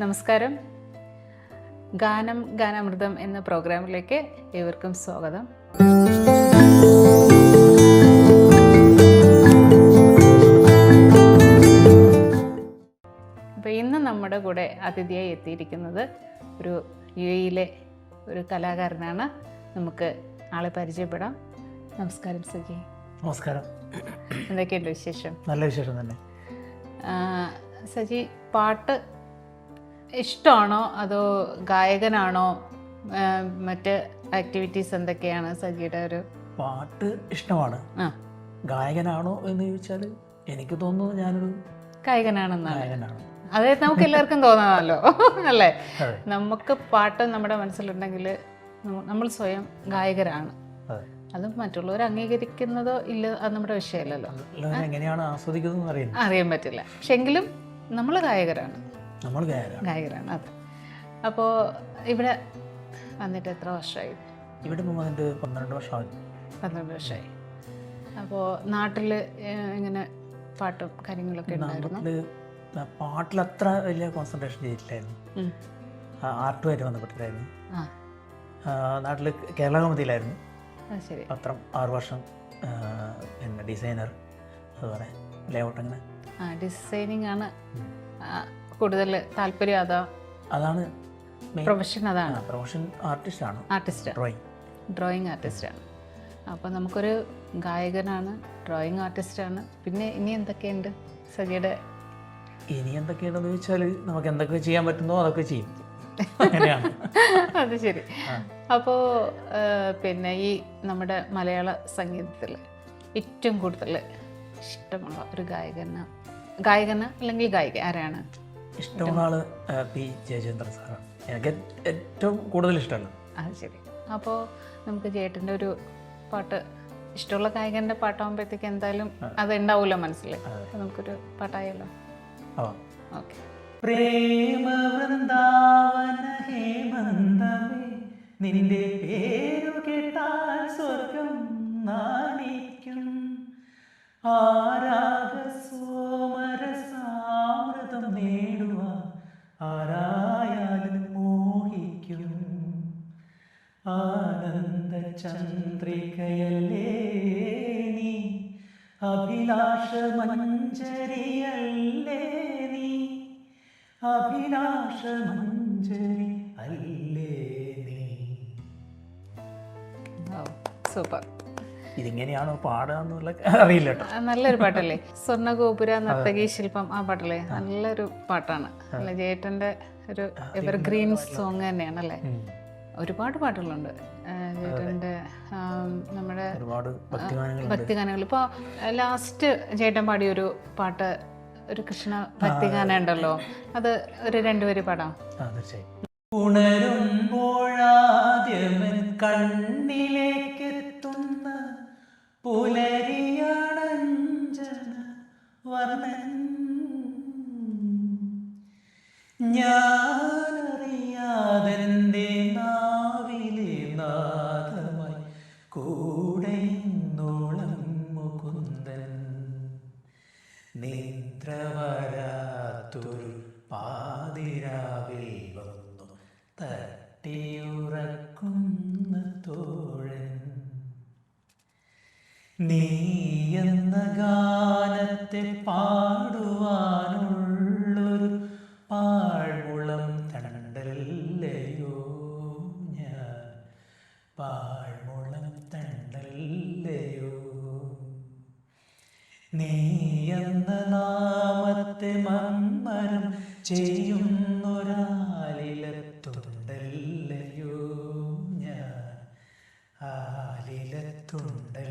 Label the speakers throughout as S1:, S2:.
S1: നമസ്കാരം. ഗാനം ഗാനാമൃതം എന്ന പ്രോഗ്രാമിലേക്ക് ഏവർക്കും സ്വാഗതം. അപ്പോൾ ഇന്ന് നമ്മുടെ കൂടെ അതിഥിയായി എത്തിയിരിക്കുന്നത് ഒരു UAE-യിലെ ഒരു കലാകാരനാണ്. നമുക്ക് ആളെ പരിചയപ്പെടാം. നമസ്കാരം സജി.
S2: നമസ്കാരം.
S1: എന്തൊക്കെയുണ്ട് വിശേഷം?
S2: നല്ല വിശേഷം തന്നെ.
S1: സജി, പാട്ട് ഇഷ്ടമാണോ അതോ ഗായകനാണോ? മറ്റ് ആക്ടിവിറ്റീസ് എന്തൊക്കെയാണ് സജിയുടെ? ഒരു
S2: പാട്ട് ഇഷ്ടമാണ്. ഗായകനാണോ എന്ന് ചോദിച്ചാൽ എനിക്ക് തോന്നുന്നത് ഞാനൊരു
S1: ഗായകനാണെന്നാണ്.
S2: ഗായകനാണ്.
S1: അതായത് നമുക്ക് എല്ലാവർക്കും തോന്നാമല്ലോ അല്ലേ? നമുക്ക് പാട്ട് നമ്മുടെ മനസ്സിലുണ്ടെങ്കിൽ നമ്മൾ സ്വയം ഗായകരാണ്. അത് മറ്റുള്ളവർ അംഗീകരിക്കുന്നതോ ഇല്ല, അത് നമ്മുടെ വിഷയമല്ലല്ലോ.
S2: എങ്ങനെയാണ് ആസ്വദിക്കുന്നത്
S1: അറിയാൻ പറ്റില്ല. പക്ഷെ എങ്കിലും നമ്മൾ ഗായകരാണ്.
S2: നമ്മൾ
S1: ഗായകരാണ്. അതെ. അപ്പോൾ ഇവിടെ വന്നിട്ട് എത്ര വർഷമായി?
S2: ഇവിടെ വന്നിട്ട് 12 വർഷമായി.
S1: 12 വർഷമായി. അപ്പോൾ നാട്ടിൽ ഇങ്ങനെ പാട്ടും കാര്യങ്ങളൊക്കെ ഉണ്ടായിരുന്നു?
S2: പാട്ടിൽ അത്ര വലിയ കോൺസെൻട്രേഷൻ ചെയ്തിട്ടില്ലായിരുന്നു. ആർട്ടുമായിട്ട് ബന്ധപ്പെട്ടിട്ടായിരുന്നു. നാട്ടിൽ കേരള കൗമുദിയിലായിരുന്നു.
S1: ശരി.
S2: പത്രം 6 വർഷം. പിന്നെ ഡിസൈനർ, അതുപോലെ ലേഔട്ട്. അങ്ങനെ
S1: ഡിസൈനിങ് ആണ് കൂടുതൽ താല്പര്യം? അതാണ് പ്രൊഫഷൻ? അതാണ്
S2: പ്രൊഫഷൻ. ആർട്ടിസ്റ്റാണ്.
S1: ഡ്രോയിങ് ആർട്ടിസ്റ്റാണ്. അപ്പോൾ നമുക്കൊരു ഗായകനാണ്, ഡ്രോയിങ് ആർട്ടിസ്റ്റാണ്. പിന്നെ ഇനി എന്തൊക്കെയുണ്ട് സജിയുടെ?
S2: ഇനി എന്തൊക്കെയാണെന്ന് ചോദിച്ചാൽ നമുക്ക് എന്തൊക്കെ ചെയ്യാൻ പറ്റുന്നോ അതൊക്കെ ചെയ്യും. അങ്ങനെയാണ്. അത്
S1: ശരി. അപ്പോൾ പിന്നെ ഈ നമ്മുടെ മലയാള സംഗീതത്തിൽ ഏറ്റവും കൂടുതൽ ഇഷ്ടമുള്ള ഒരു ഗായകന് അല്ലെങ്കിൽ ഗായിക ആരാണ്?
S2: ഇഷ്ടമുള്ള ആള് പി ജയചന്ദ്രൻ സാറാണ്. എനിക്ക് ഏറ്റവും കൂടുതൽ ഇഷ്ടമല്ല.
S1: അത് ശരി. അപ്പോൾ നമുക്ക് ജയേട്ടൻ്റെ ഒരു പാട്ട്, ഇഷ്ടമുള്ള ഗായകൻ്റെ പാട്ടാകുമ്പോഴത്തേക്ക് എന്തായാലും അത് ഉണ്ടാവുമല്ലോ മനസ്സിൽ. നമുക്കൊരു പാട്ടായല്ലോ. ഓക്കെ.
S2: പ്രേമ വൃന്ദാവന ഹേമന്തമേ, നിന്റെ പേരു കേട്ടാൽ സ്വർഗം നാണിക്കും. ആരാഗ സോമരസാമൃതം നേടുവാൻ ആരായാലും മോഹിക്കും. ആനന്ദ ചന്ദ്രികയല്ലേ നീ, അഭിലാഷ മഞ്ജരിയല്ലേ നീ, അഭിലാഷ മഞ്ജരി അല്ലേ നീ.
S1: സൂപ്പർ.
S2: ഇതിങ്ങനെയാണോ പാടാന്നുള്ള അറിയില്ല കേട്ടോ.
S1: നല്ലൊരു പാട്ടല്ലേ? സ്വർണ്ണഗോപുര നർത്തകീ ശില്പം, ആ പാട്ടല്ലേ? നല്ലൊരു പാട്ടാണ് അല്ലെ? ജയേട്ടൻ്റെ ഒരു എവർഗ്രീൻ സോങ് തന്നെയാണല്ലേ? ഒരുപാട് പാട്ടുകളുണ്ട് ജയേട്ടൻ്റെ. നമ്മുടെ ഭക്തിഗാനങ്ങൾ. ഇപ്പോൾ ലാസ്റ്റ് ജയേട്ടൻ പാടിയൊരു പാട്ട്, ഒരു കൃഷ്ണ ഭക്തിഗാനം ഉണ്ടല്ലോ, അത് ഒരു 2 വരി പാടാം.
S2: ഉണരുമ്പോഴാദ്യമൻ കണ്ണിലേക്കെത്തുന്ന പുലരിയാണഞ്ജന വർണ്ണൻ, ഞാനറിയാതെന്റെ നാവിലെ നാദമായി കൂടെന്നോളം മുകുന്ദൻ. നിദ്രവരാത്തൊരു പാതിരാവിൽ വന്നു തട്ടിയുറക്കുന്ന തോഴൻ, നീ എന്ന ഗാനത്തെ പാടുവാനുള്ളൊരു പാഴ്മുളം തണ്ടല്ലയോ ഞാൻ, പാഴ്മുളം തണ്ടല്ലയോ. നീ എന്ന നാമത്തെ മന്മരം ചെയ്യുന്നൊരാലിലത്തുണ്ടല്ലയോ ഞാൻ, ആലിലത്തുണ്ടല്ലയോ.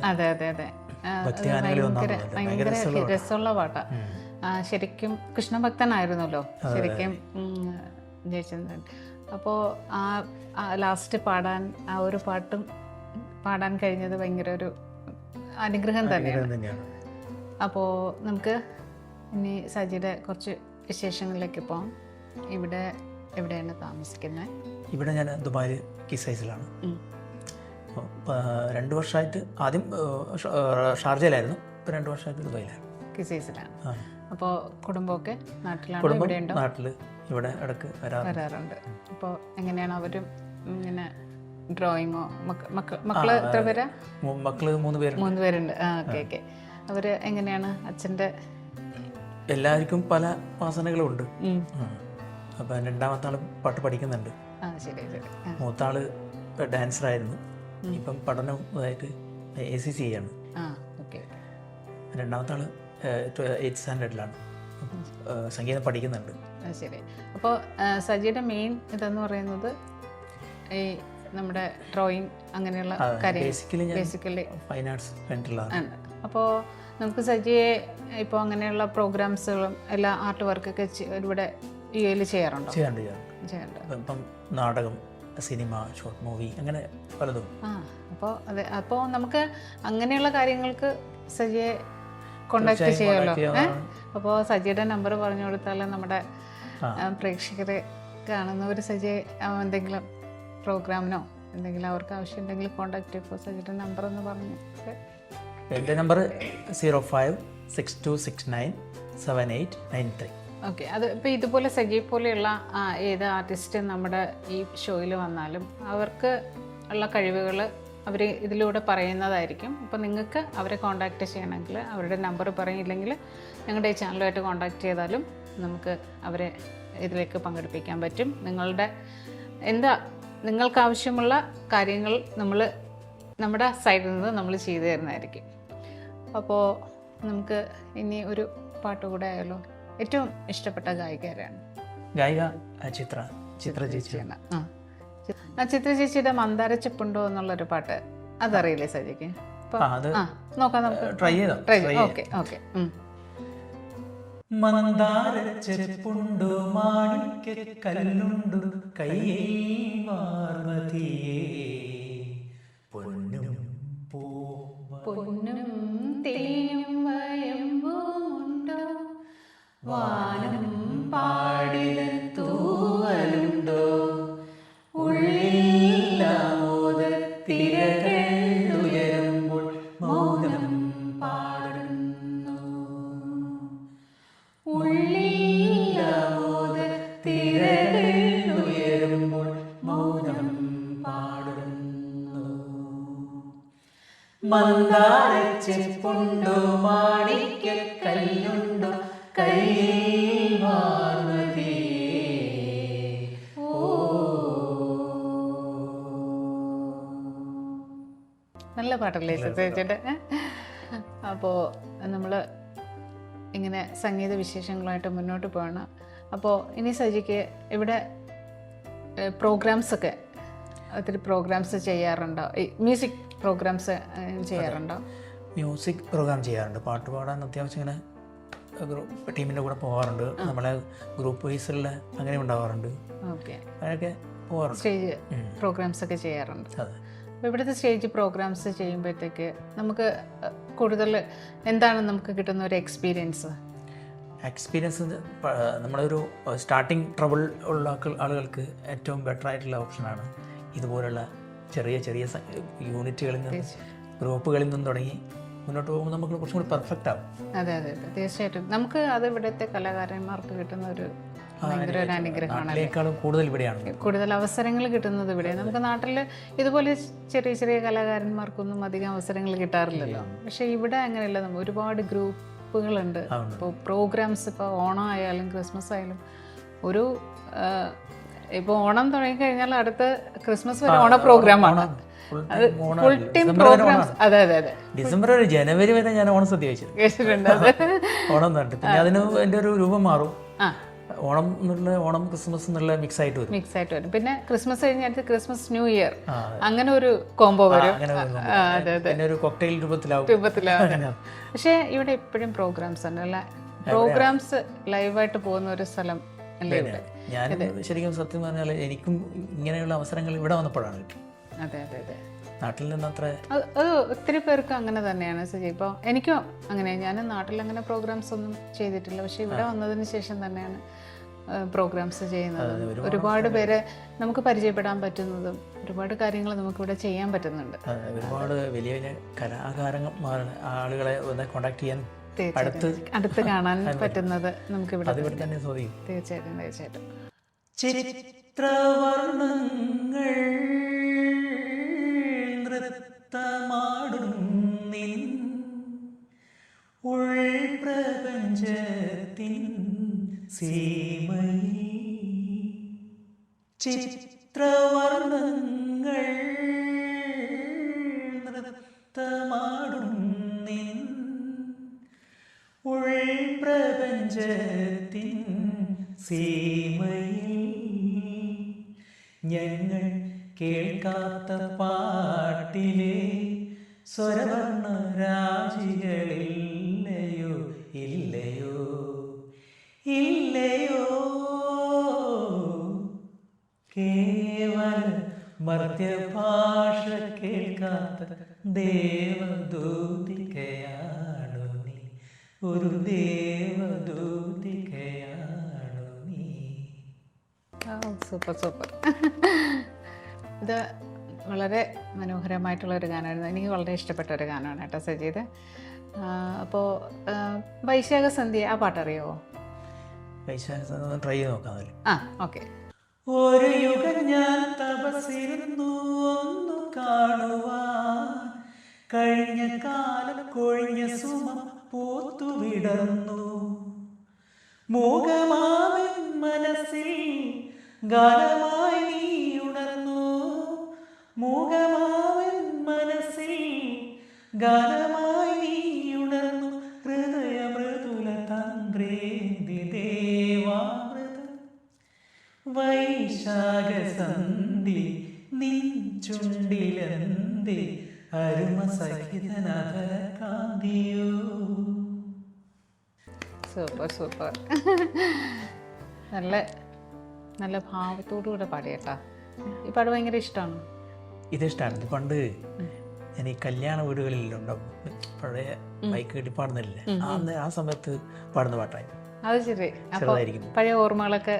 S1: അതെ അതെ അതെ. ഭയങ്കര രസമുള്ള പാട്ടാ. ശരിക്കും കൃഷ്ണഭക്തനായിരുന്നല്ലോ ശരിക്കും ജയചന്ദ്രൻ. അപ്പോൾ ആ ലാസ്റ്റ് പാടാൻ, ആ ഒരു പാട്ടും പാടാൻ കഴിഞ്ഞത് ഭയങ്കര ഒരു അനുഗ്രഹം തന്നെയാണ്. അപ്പോൾ നമുക്ക് ഇനി സജിയുടെ കുറച്ച് വിശേഷങ്ങളിലേക്ക് പോകാം. ഇവിടെ എവിടെയാണ് താമസിക്കുന്നത്?
S2: ഇവിടെ ഞാൻ ദുബായിൽ കിസൈസിലാണ്. 2 വർഷമായിട്ട്. ആദ്യം ഷാർജയിലായിരുന്നു, ഇപ്പോൾ 2 വർഷമായിട്ട് ദുബായിലാണ്.
S1: കിസൈസിലാണ്. അപ്പോൾ കുടുംബമൊക്കെ നാട്ടിലാണ്,
S2: കുടുംബം
S1: ഇവിടെ ഉണ്ടോ?
S2: നാട്ടിൽ, ഇവിടെ ഇടയ്ക്ക്
S1: വരാറുണ്ട്. അപ്പോൾ എങ്ങനെയാണ് അവരും ഇങ്ങനെ ഡ്രോയിങ്ങോ? മക്കള് എത്ര പേരാ?
S2: മക്കള് 3 പേരുണ്ട്.
S1: 3 പേരുണ്ട്. Okay okay. അവര് എങ്ങനെയാണ് അച്ഛൻ്റെ?
S2: എല്ലാവർക്കും പല വാസനകളുണ്ട്. അപ്പം രണ്ടാമത്തെ ആൾ പാട്ട് പഠിക്കുന്നുണ്ട്.
S1: ശരി ശരി.
S2: മൂത്താള് ഡാൻസറായിരുന്നു, ഇപ്പം പഠനമായിട്ട് ACC ചെയ്യാണ്.
S1: ഓക്കെ.
S2: രണ്ടാമത്തെ ആള് 8th സ്റ്റാൻഡേർഡിലാണ്, സംഗീതം പഠിക്കുന്നുണ്ട്.
S1: ശരി. അപ്പോൾ സജിയുടെ മെയിൻ ഇതെന്ന് പറയുന്നത് ഈ നമ്മുടെ ഡ്രോയിങ് അങ്ങനെയുള്ള കാര്യം, ബേസിക്കലി
S2: ഫൈൻ ആർട്സ് ആണ്.
S1: അപ്പോൾ നമുക്ക് സജിയെ ഇപ്പോൾ അങ്ങനെയുള്ള പ്രോഗ്രാംസുകളും എല്ലാ ആർട്ട് വർക്കൊക്കെ ഇവിടെ UAE ചെയ്യാറുണ്ടോ?
S2: ചെയ്യാറുണ്ട്. ഇപ്പം നാടകം, സിനിമ, ഷോർട്ട് മൂവി, അങ്ങനെ പലതും.
S1: അപ്പോൾ അതെ, അപ്പോൾ നമുക്ക് അങ്ങനെയുള്ള കാര്യങ്ങൾക്ക് സജിയെ കോണ്ടാക്ട് ചെയ്യുമല്ലോ. അപ്പോൾ സജിയുടെ നമ്പർ പറഞ്ഞു കൊടുത്താൽ നമ്മുടെ പ്രേക്ഷകരെ കാണുന്നവർ സജിയെ എന്തെങ്കിലും പ്രോഗ്രാമിനോ എന്തെങ്കിലും അവർക്ക് ആവശ്യം ഉണ്ടെങ്കിൽ കോണ്ടാക്ട് ചെയ്യുമ്പോൾ സജിയുടെ നമ്പർ എന്ന് പറഞ്ഞു.
S2: എൻ്റെ നമ്പർ 0562697893.
S1: ഓക്കെ. അത് ഇപ്പോൾ ഇതുപോലെ സജി പോലെയുള്ള ഏത് ആർട്ടിസ്റ്റ് നമ്മുടെ ഈ ഷോയിൽ വന്നാലും അവർക്ക് ഉള്ള കഴിവുകൾ അവർ ഇതിലൂടെ പറയുന്നതായിരിക്കും. അപ്പോൾ നിങ്ങൾക്ക് അവരെ കോണ്ടാക്ട് ചെയ്യണമെങ്കിൽ അവരുടെ നമ്പർ പറയില്ലെങ്കിൽ ഞങ്ങളുടെ ഈ ചാനലുമായിട്ട് കോണ്ടാക്ട് ചെയ്താലും നമുക്ക് അവരെ ഇതിലേക്ക് പങ്കെടുപ്പിക്കാൻ പറ്റും. നിങ്ങൾക്ക് ആവശ്യമുള്ള കാര്യങ്ങൾ നമ്മുടെ സൈഡിൽ നിന്ന് നമ്മൾ ചെയ്തു തരുന്നതായിരിക്കും. അപ്പോൾ നമുക്ക് ഇനി ഒരു പാട്ട് കൂടെ ആയാലോ? ഏറ്റവും ഇഷ്ടപ്പെട്ട ഗായികരാണ്?
S2: ഗായിക ചിത്ര ചേച്ചിയാണ്.
S1: ചിത്ര ചേച്ചിയുടെ മന്ദാര ചെപ്പുണ്ടോ എന്നുള്ളൊരു പാട്ട്, അതറിയില്ലേ സജിക്ക്? നോക്കാം, നമുക്ക് ട്രൈ ചെയ്യാം. Okay okay.
S2: മന്ദാര ചെപ്പുണ്ടു മാണിക്കല്ലുണ്ടു കൈയിൽ വാർമതിയേ, പൊന്നും
S1: തേനും വയമ്പുമുണ്ടോ, വാനം പാടില തൂവലുണ്ടോ, ഉയരുമ്പോൾ മൗനം പാടുന്നു, ഉയരുമ്പോൾ മൗനം പാടുന്നു. മന്ദാര ചെപ്പുണ്ടോ മാണിക്കല്ലുണ്ടോ കൈയിൽ വാർമതിയേ. നല്ല പാട്ടല്ലേ ചേച്ചിയുടെ? അപ്പോൾ നമ്മൾ ഇങ്ങനെ സംഗീത വിശേഷങ്ങളുമായിട്ട് മുന്നോട്ട് പോകണം. അപ്പോൾ ഇനി സജിക്ക് ഇവിടെ പ്രോഗ്രാംസൊക്കെ ഒത്തിരി പ്രോഗ്രാംസ് ചെയ്യാറുണ്ടോ? മ്യൂസിക് പ്രോഗ്രാംസ് ചെയ്യാറുണ്ടോ?
S2: മ്യൂസിക് പ്രോഗ്രാം ചെയ്യാറുണ്ട്. പാട്ട് പാടാൻ അത്യാവശ്യം ഇങ്ങനെ ടീമിൻ്റെ കൂടെ പോകാറുണ്ട്. നമ്മളെ ഗ്രൂപ്പ് വൈസുള്ള അങ്ങനെ ഉണ്ടാവാറുണ്ട്.
S1: ഓക്കെ.
S2: അങ്ങനെയൊക്കെ പോകാറുണ്ട്.
S1: സ്റ്റേജ് പ്രോഗ്രാംസ് ഒക്കെ ചെയ്യാറുണ്ട്. അപ്പോൾ ഇവിടുത്തെ സ്റ്റേജ് പ്രോഗ്രാംസ് ചെയ്യുമ്പോഴത്തേക്ക് നമുക്ക് കൂടുതൽ എന്താണ് നമുക്ക് കിട്ടുന്ന ഒരു എക്സ്പീരിയൻസ്?
S2: നമ്മളൊരു സ്റ്റാർട്ടിങ് ട്രബിൾ ഉള്ള ആളുകൾക്ക് ഏറ്റവും ബെറ്റർ ആയിട്ടുള്ള ഓപ്ഷനാണ് ഇതുപോലുള്ള ചെറിയ ചെറിയ യൂണിറ്റുകളിൽ നിന്ന്, ഗ്രൂപ്പുകളിൽ നിന്ന് തുടങ്ങി മുന്നോട്ട് പോകുമ്പോൾ നമുക്ക് കുറച്ചും കൂടി പെർഫെക്റ്റ് ആവും.
S1: അതെ അതെ അതെ, തീർച്ചയായിട്ടും. നമുക്ക് അത് ഇവിടുത്തെ കലാകാരന്മാർക്ക് കിട്ടുന്ന ഒരു ഭയങ്കര ഒരു അനുഗ്രഹമാണ്. കൂടുതൽ അവസരങ്ങൾ കിട്ടുന്നത് ഇവിടെ. നമുക്ക് നാട്ടിൽ ഇതുപോലെ ചെറിയ ചെറിയ കലാകാരന്മാർക്കൊന്നും അധികം അവസരങ്ങൾ കിട്ടാറില്ലല്ലോ. പക്ഷെ ഇവിടെ അങ്ങനെയല്ല, നമ്മൾ ഒരുപാട് ഗ്രൂപ്പുകളുണ്ട്. ഇപ്പോൾ പ്രോഗ്രാംസ്, ഇപ്പോൾ ഓണം ആയാലും ക്രിസ്മസ് ആയാലും, ഒരു ഇപ്പോൾ ഓണം തുടങ്ങിക്കഴിഞ്ഞാൽ അടുത്ത ക്രിസ്മസ് വരെ ഓണ പ്രോഗ്രാമാണ്. Full time programs. അതെ അതെ അതെ.
S2: ഡിസംബർ ഒരു ജനുവരി വരെ ഞാൻ ഓണസദ്യ
S1: കഴിച്ചിട്ടുണ്ട്.
S2: ഓണം തന്നെ. പിന്നെ അതിന് എൻ്റെ ഒരു രൂപം മാറും. ഓണം ക്രിസ്മസ് എന്നുള്ള മിക്സ് ആയിട്ട് വരും.
S1: പിന്നെ ക്രിസ്മസ് കഴിഞ്ഞാൽ ക്രിസ്മസ് ന്യൂ ഇയർ, അങ്ങനെ ഒരു കോംബോ വരും. അതെ അതെ,
S2: ഒരു കോക്ടെയിൽ രൂപത്തിലാവും.
S1: പക്ഷേ ഇവിടെ എപ്പോഴും പ്രോഗ്രാംസ് ആണ്. അല്ല, പ്രോഗ്രാംസ് ലൈവായിട്ട് പോകുന്ന ഒരു സ്ഥലം അല്ലേ ഇവിടെ.
S2: ഞാൻ ശരിക്കും സത്യം പറഞ്ഞാൽ എനിക്കും ഇങ്ങനെയുള്ള അവസരങ്ങൾ ഇവിടെ വന്നപ്പോഴാണ്.
S1: അതെ അതെ അതെ,
S2: നാട്ടിൽ നിന്ന് അത്ര
S1: അത് ഒത്തിരി പേർക്ക് അങ്ങനെ തന്നെയാണ് സജി. ഇപ്പോൾ എനിക്കും അങ്ങനെ, ഞാൻ നാട്ടിൽ അങ്ങനെ പ്രോഗ്രാംസ് ഒന്നും ചെയ്തിട്ടില്ല. പക്ഷേ ഇവിടെ വന്നതിന് ശേഷം തന്നെയാണ് പ്രോഗ്രാംസ് ചെയ്യുന്നതും ഒരുപാട് പേരെ നമുക്ക് പരിചയപ്പെടാൻ പറ്റുന്നതും ഒരുപാട് കാര്യങ്ങൾ നമുക്കിവിടെ ചെയ്യാൻ പറ്റുന്നുണ്ട്.
S2: ഒരുപാട് വലിയ വലിയ കലാകാരന്മാരാണ് ആളുകളെ ഒന്ന് കോണ്ടാക്ട് ചെയ്യാൻ
S1: അടുത്ത് കാണാൻ പറ്റുന്നത് നമുക്കിവിടെ
S2: തന്നെ സാധിക്കും.
S1: തീർച്ചയായിട്ടും തീർച്ചയായിട്ടും.
S2: ചിത്രവർണ്ണങ്ങൾ നൃത്തമാടും നിൻ ഉൾപ്രപഞ്ചത്തിൻ സീമയിൽ ചിത്രവർണ്ണങ്ങൾ നൃത്തമാടും നിൻ ഉൾപ്രപഞ്ചത്തിൻ സീമയിൽ ഞങ്ങൾ കേൾക്കാത്ത പാട്ടിലെ സ്വരവർണ്ണ രാജികളില്ലയോ ഇല്ലയോ ഇല്ലയോ കേവല മർത്യഭാഷ കേൾക്കാത്ത ദേവദൂതികയാണു നീ, ഒരു ദേവദൂതികയാണു നീ.
S1: Super super. ഇത് വളരെ മനോഹരമായിട്ടുള്ളൊരു ഗാനമായിരുന്നു. എനിക്ക് വളരെ ഇഷ്ടപ്പെട്ട ഒരു ഗാനമാണ് കേട്ടോ സജീദ്. അപ്പോൾ വൈശാഖ സന്ധ്യ ആ പാട്ടറിയോ?
S2: വൈശാഖ സന്ധ്യ ട്രൈ ചെയ്ത് നോക്കാം.
S1: ഓക്കെ.
S2: ഒരു യുഗം ഞാൻ തപസ്സിരുന്നു ഒന്നു കാണുവാൻ, കഴിഞ്ഞ കാലം കൊഴിഞ്ഞ സുമം പൂത്തുവിടർന്നു, മൂകമാവൻ മനസ്സിൽ ഗാനമായി നീ ഉണർന്നു, മൂകമാവൻ മനസ്സിൽ ഗാനമായി നീ ഉണർന്നു, ഹൃദയമൃദുല തന്ത്രേന്തി ദേവാമൃത വൈശാഖ സന്ധി നിൻ ചുണ്ടിലെന്തി അരുമ സഹിതനധര കാന്തിയോ.
S1: Super super. നല്ല നല്ല ഭാവത്തോടുകൂടെ പാടിയേട്ടാ. ഈ പാട്ട് ഭയങ്കര ഇഷ്ടമാണ്.
S2: ഇതിഷ്ടമാണ്. പണ്ട് ഞാൻ ഈ കല്യാണ വീടുകളിലുണ്ടാവും പഴയ ബൈക്ക് കെട്ടി പാടുന്നില്ലേ, ആ സമയത്ത് പാടുന്ന പാട്ടായി.
S1: അത് ശരി. പഴയ ഓർമ്മകളൊക്കെ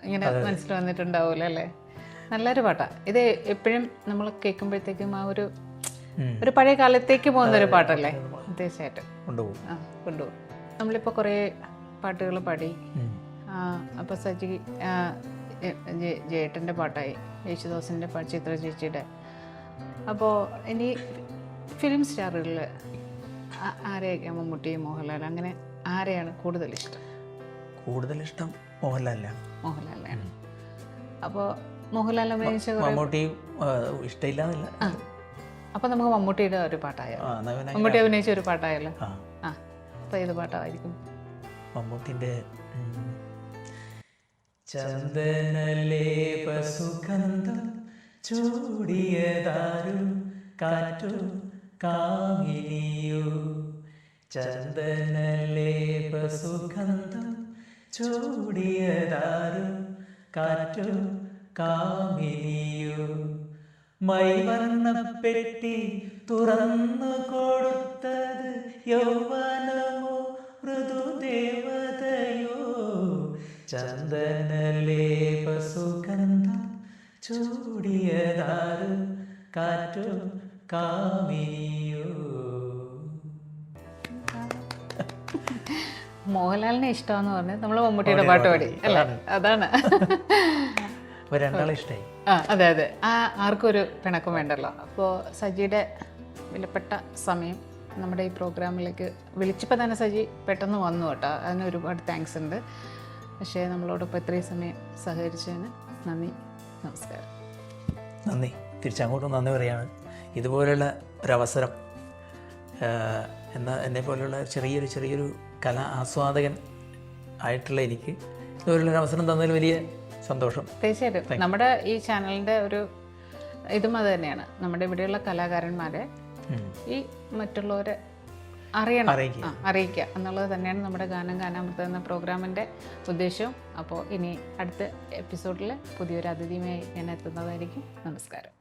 S1: ഇങ്ങനെ മനസ്സിൽ വന്നിട്ടുണ്ടാവൂല്ലോ അല്ലേ? നല്ലൊരു പാട്ടാണ് ഇത്. എപ്പോഴും നമ്മൾ കേൾക്കുമ്പോഴത്തേക്കും ആ ഒരു പഴയ കാലത്തേക്ക് പോകുന്ന ഒരു പാട്ടല്ലേ? തീർച്ചയായിട്ടും കൊണ്ടുപോകും. നമ്മളിപ്പോൾ കുറേ പാട്ടുകൾ പാടി. അപ്പോൾ സജി ജയേട്ടൻ്റെ പാട്ടായി, യേശുദാസിൻ്റെ പാട്ട്, ചിത്ര ചേച്ചിയുടെ. അപ്പോൾ ഇനി ഫിലിം സ്റ്റാറുകളിൽ ആരെയൊക്കെ, മമ്മൂട്ടി, മോഹൻലാൽ, അങ്ങനെ ആരെയാണ് കൂടുതൽ ഇഷ്ടം?
S2: കൂടുതലിഷ്ടം മോഹൻലാലാണ്.
S1: മോഹൻലാലാണ്. അപ്പോൾ മോഹൻലാൽ അഭിനയിച്ച
S2: മമ്മൂട്ടി ഇഷ്ടമില്ലാന്നില്ല.
S1: അപ്പോൾ നമുക്ക് മമ്മൂട്ടിയുടെ ഒരു പാട്ടായോ? മമ്മൂട്ടി അഭിനയിച്ച ഒരു പാട്ടായല്ലോ. അപ്പോൾ ഏത് പാട്ടായിരിക്കും?
S2: മമ്മൂട്ടിൻ്റെ ചന്ദനലേപ സുഗന്ധം ചൂടിയതാരു കാറ്റു കാമിനിയോ, ചന്ദനലേപ സുഗന്ധം ചൂടിയതാരു കാറ്റു കാമിനിയോ, മൈവർണ്ണപ്പെട്ടി തുറന്നു കൊടുത്തത് യൗവനമോ മൃദുദേവതയോ, ചന്ദനലേപ സുഗന്ധം ചൂടിയതാരു കാറ്റു കാമിനിയോ.
S1: മോഹൻലാലിനെ ഇഷ്ടമെന്ന് പറഞ്ഞ് നമ്മൾ മമ്മൂട്ടിയുടെ പാട്ട് പാടി അല്ലേ? അതാണ്
S2: രണ്ടാളെ ഇഷ്ടമായി.
S1: അതെ അതെ. ആർക്കും ഒരു പിണക്കം വേണ്ടല്ലോ. അപ്പോൾ സജിയുടെ വിലപ്പെട്ട സമയം നമ്മുടെ ഈ പ്രോഗ്രാമിലേക്ക് വിളിച്ചപ്പോൾ തന്നെ സജി പെട്ടെന്ന് വന്നു കേട്ടോ. അതിന് ഒരുപാട് താങ്ക്സ് ഉണ്ട്. പക്ഷേ നമ്മളോടൊപ്പം ഇത്രയും സമയം സഹകരിച്ചതിന് നന്ദി, നമസ്കാരം.
S2: നന്ദി, തിരിച്ചങ്ങോട്ടും നന്ദി പറയാണ്. ഇതുപോലുള്ള ഒരവസരം എന്നെ പോലുള്ള ചെറിയൊരു കലാ ആസ്വാദകൻ ആയിട്ടുള്ള എനിക്ക് ഇതുപോലുള്ളൊരു അവസരം തന്നതിൽ വലിയ സന്തോഷം.
S1: തീർച്ചയായിട്ടും നമ്മുടെ ഈ ചാനലിൻ്റെ ഒരു ഇതും അത് തന്നെയാണ്. നമ്മുടെ ഇവിടെയുള്ള കലാകാരന്മാരെ ഈ മറ്റുള്ളവരെ അറിയിക്കുക എന്നുള്ളത് തന്നെയാണ് നമ്മുടെ ഗാനം ഗാനാമൃതം എന്ന പ്രോഗ്രാമിൻ്റെ ഉദ്ദേശവും. അപ്പോൾ ഇനി അടുത്ത എപ്പിസോഡിൽ പുതിയൊരു അതിഥിയുമായി ഞാൻ എത്തുന്നതായിരിക്കും. നമസ്കാരം.